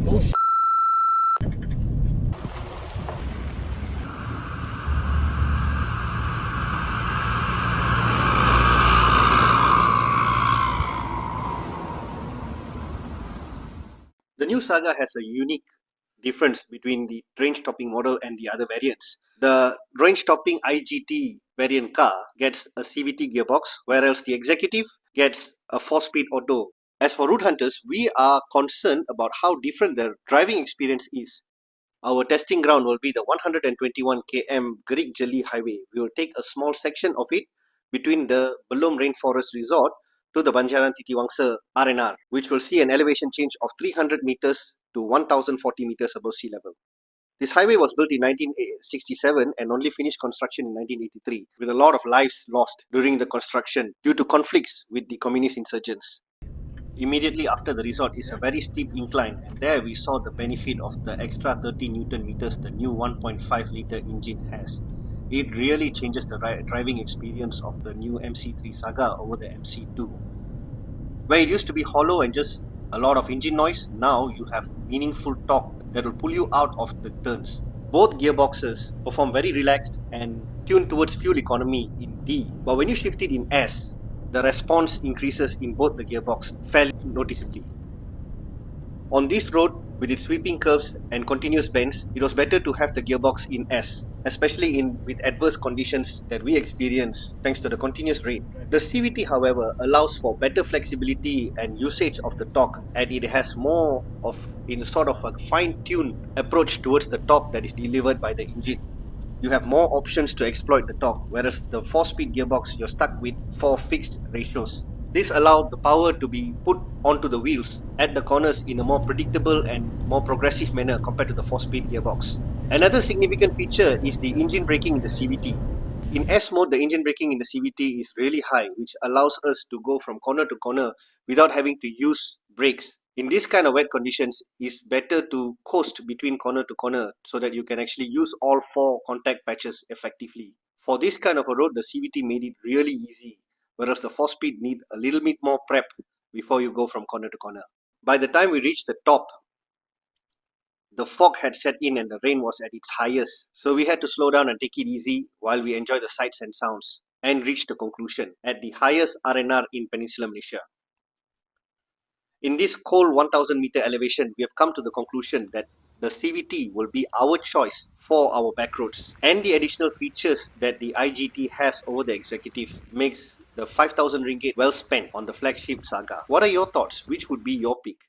Oh sh. The new Saga has a unique difference between the range topping model and the other variants. The range topping IGT variant car gets a CVT gearbox, whereas the Executive gets a 4-speed auto. As for route hunters, we are concerned about how different the driving experience is. Our testing ground will be the 121 km Gerik Jeli highway. We will take a small section of it between the Belum Rainforest Resort to the Banjaran Titiwangsa R&R, which will see an elevation change of 300 meters to 1040 meters above sea level. This highway was built in 1967 and only finished construction in 1983, with a lot of lives lost during the construction due to conflicts with the communist insurgents. Immediately after the resort is a very steep incline, and there we saw the benefit of the extra 30 Newton meters the new 1.5 liter engine has. It really changes the driving experience of the new MC3 Saga over the MC2. Where it used to be hollow and just a lot of engine noise, now you have meaningful torque that will pull you out of the turns. Both gearboxes perform very relaxed and tuned towards fuel economy in D, but when you shift it in S, the response increases in both the gearbox fairly noticeably. On this road, with its sweeping curves and continuous bends, it was better to have the gearbox in S, especially with adverse conditions that we experience thanks to the continuous rain. The CVT, however, allows for better flexibility and usage of the torque, and it has more of in sort of a fine-tuned approach towards the torque that is delivered by the engine. You have more options to exploit the torque, whereas the 4-speed gearbox, you're stuck with 4 fixed ratios. This allowed the power to be put onto the wheels at the corners in a more predictable and more progressive manner compared to the 4-speed gearbox. Another significant feature is the engine braking in the CVT. In S mode, the engine braking in the CVT is really high, which allows us to go from corner to corner without having to use brakes. In this kind of wet conditions, it's better to coast between corner to corner so that you can actually use all 4 contact patches effectively. For this kind of a road, the CVT made it really easy, whereas the 4-speed need a little bit more prep before you go from corner to corner. By the time we reached the top, the fog had set in and the rain was at its highest, so we had to slow down and take it easy while we enjoy the sights and sounds and reach the conclusion at the highest R&R in Peninsular Malaysia. In this cold 1000 meter elevation, we have come to the conclusion that the CVT will be our choice for our backroads, and the additional features that the IGT has over the Executive makes the 5,000 ringgit well spent on the flagship Saga. What are your thoughts? Which would be your pick?